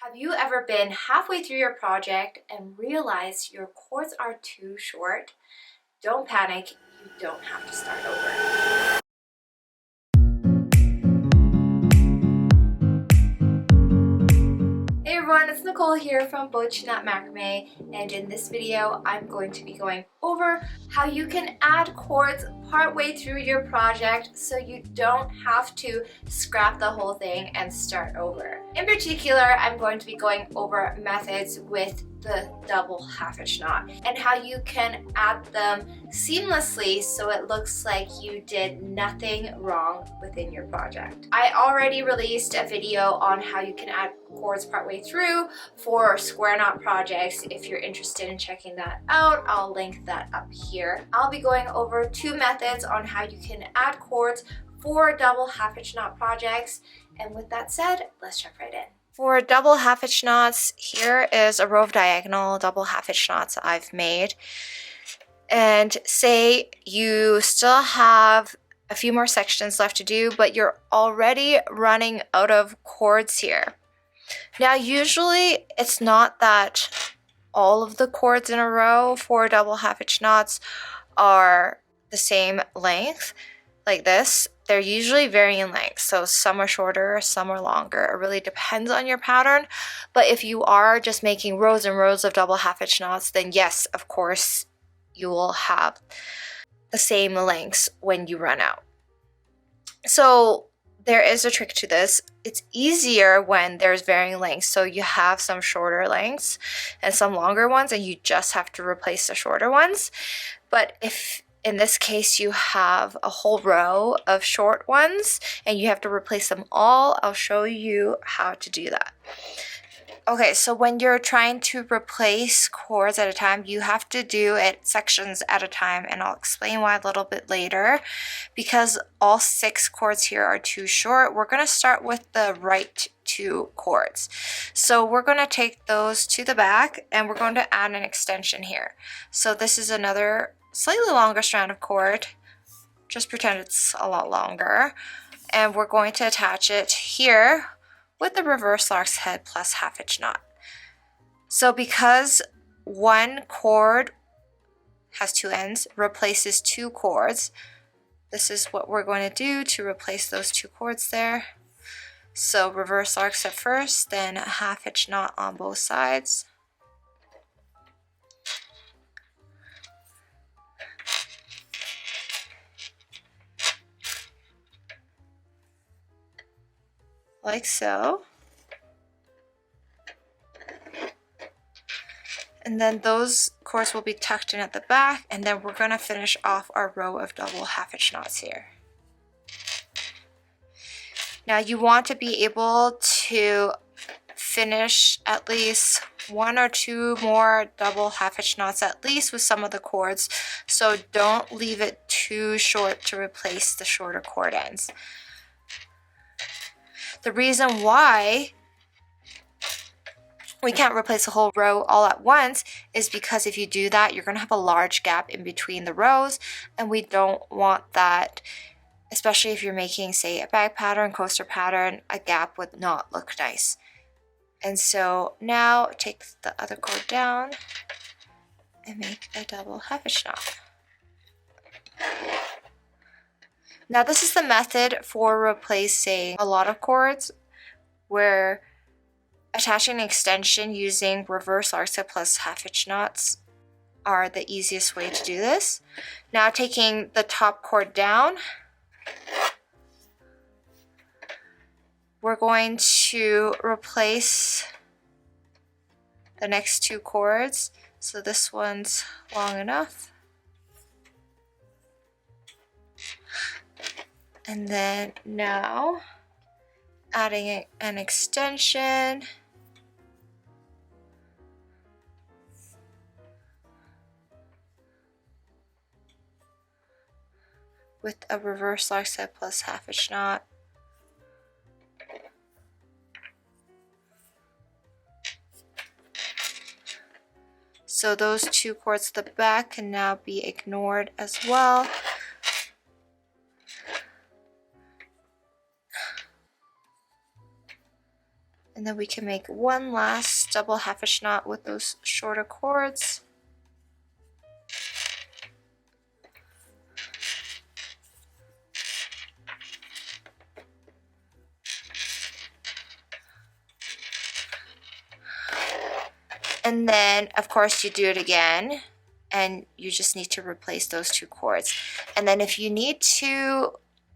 Have you ever been halfway through your project and realized your cords are too short? Don't panic, you don't have to start over. Hey everyone, it's Nicole here from BOCHIKNOT Macrame, and in this video I'm going to be going over how you can add cords partway through your project so you don't have to scrap the whole thing and start over. In particular, I'm going to be going over methods with the double half-hitch knot and how you can add them seamlessly so it looks like you did nothing wrong within your project. I already released a video on how you can add cords partway through for square knot projects. If you're interested in checking that out, I'll link that up here. I'll be going over two methods on how you can add cords for double half-hitch knot projects. And with that said, let's jump right in. For double half-hitch knots, here is a row of diagonal double half-hitch knots I've made. And say you still have a few more sections left to do, but you're already running out of cords here. Now, usually it's not that all of the cords in a row for double half-hitch knots are the same length like this. They're usually varying in length, so some are shorter, some are longer. It really depends on your pattern. But if you are just making rows and rows of double half-hitch knots, then yes, of course, you will have the same lengths when you run out. So there is a trick to this. It's easier when there's varying lengths. So you have some shorter lengths and some longer ones, and you just have to replace the shorter ones. But if in this case you have a whole row of short ones and you have to replace them all, I'll show you how to do that. Okay, so when you're trying to replace cords at a time, you have to do it sections at a time, and I'll explain why a little bit later. Because all 6 cords here are too short, we're going to start with the right 2 cords. So we're going to take those to the back and we're going to add an extension here. So this is another slightly longer strand of cord. Just pretend it's a lot longer. And we're going to attach it here with the reverse lark's head plus half-hitch knot. So because one cord has 2 ends, replaces 2 cords, this is what we're going to do to replace those 2 cords there. So reverse larks at first, then a half-hitch knot on both sides. Like so. And then those cords will be tucked in at the back, and then we're going to finish off our row of double half-hitch knots here. Now you want to be able to finish at least 1 or 2 more double half-hitch knots at least with some of the cords, so don't leave it too short to replace the shorter cord ends. The reason why we can't replace the whole row all at once is because if you do that, you're going to have a large gap in between the rows, and we don't want that, especially if you're making, say, a bag pattern, coaster pattern. A gap would not look nice. And so now take the other cord down and make a double half-hitch knot. Now this is the method for replacing a lot of cords, where attaching an extension using reverse lark's head plus half-hitch knots are the easiest way to do this. Now taking the top cord down, we're going to replace the next 2 cords. So this one's long enough. And then now adding an extension. With a reverse lark's head plus half-hitch knot. So those 2 cords at the back can now be ignored as well. And And then we can make one last double half-hitch knot with those shorter cords. And then, of course, you do it again, and you just need to replace those two cords. And then if you need to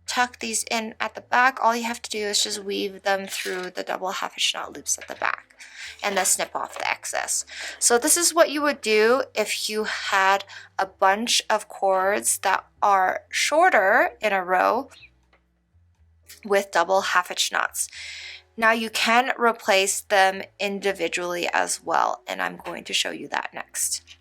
tuck these in at the back, all you have to do is just weave them through the double half-hitch knot loops at the back, and then snip off the excess. So this is what you would do if you had a bunch of cords that are shorter in a row with double half-hitch knots. Now you can replace them individually as well, and I'm going to show you that next.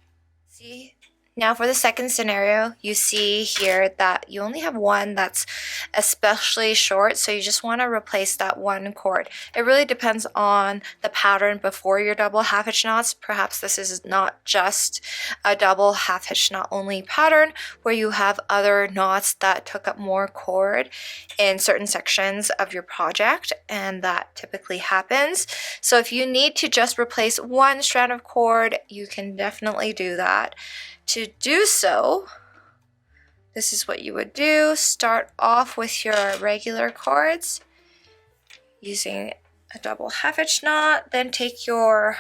See? Now for the second scenario, you see here that you only have one that's especially short, so you just want to replace that one cord. It really depends on the pattern before your double half-hitch knots. Perhaps this is not just a double half-hitch knot only pattern where you have other knots that took up more cord in certain sections of your project, and that typically happens. So if you need to just replace one strand of cord, you can definitely do that. To do so, this is what you would do. Start off with your regular cords using a double half-hitch knot, then take your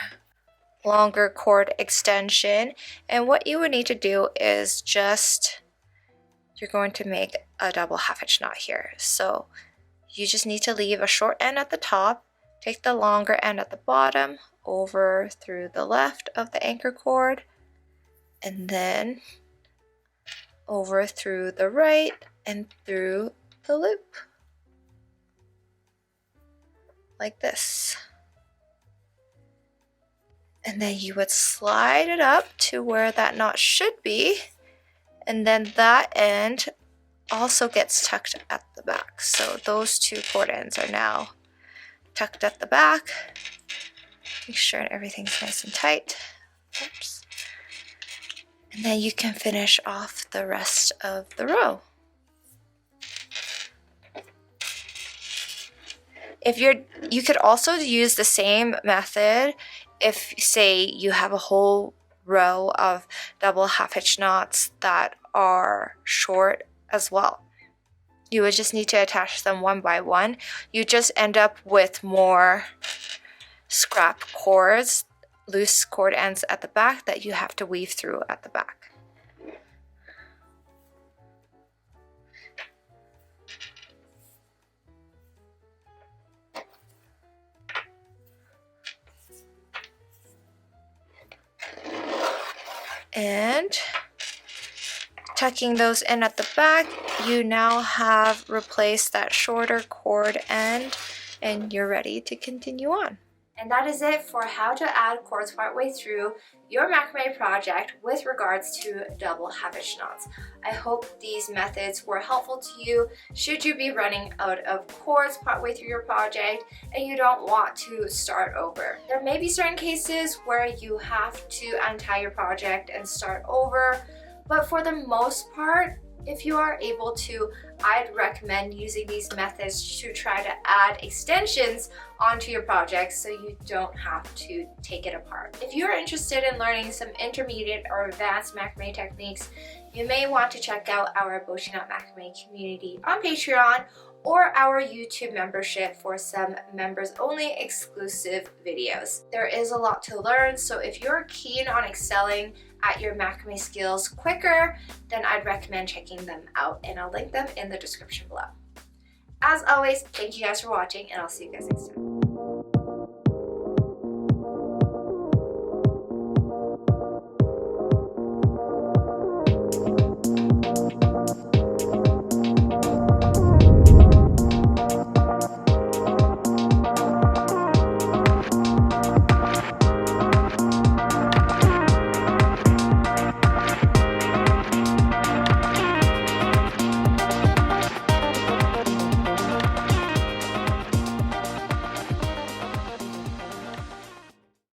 longer cord extension, and what you would need to do is you're going to make a double half-hitch knot here. So you just need to leave a short end at the top, take the longer end at the bottom, over through the left of the anchor cord, and then over through the right and through the loop, like this. And then you would slide it up to where that knot should be, and then that end also gets tucked at the back. So those two cord ends are now tucked at the back. Make sure everything's nice and tight. Oops. And then you can finish off the rest of the row. You could also use the same method if, say, you have a whole row of double half-hitch knots that are short as well. You would just need to attach them one by one. You just end up with more scrap cords, loose cord ends at the back that you have to weave through at the back. And tucking those in at the back, you now have replaced that shorter cord end, and you're ready to continue on. And that is it for how to add cords partway through your macrame project with regards to double half-hitch knots. I hope these methods were helpful to you should you be running out of cords partway through your project and you don't want to start over. There may be certain cases where you have to untie your project and start over, but for the most part, if you are able to, I'd recommend using these methods to try to add extensions onto your project so you don't have to take it apart. If you're interested in learning some intermediate or advanced macrame techniques, you may want to check out our BOCHIKNOT macrame community on Patreon or our YouTube membership for some members only exclusive videos. There is a lot to learn, so if you're keen on excelling at your macrame skills quicker, then I'd recommend checking them out, and I'll link them in the description below. As always, thank you guys for watching, and I'll see you guys next time.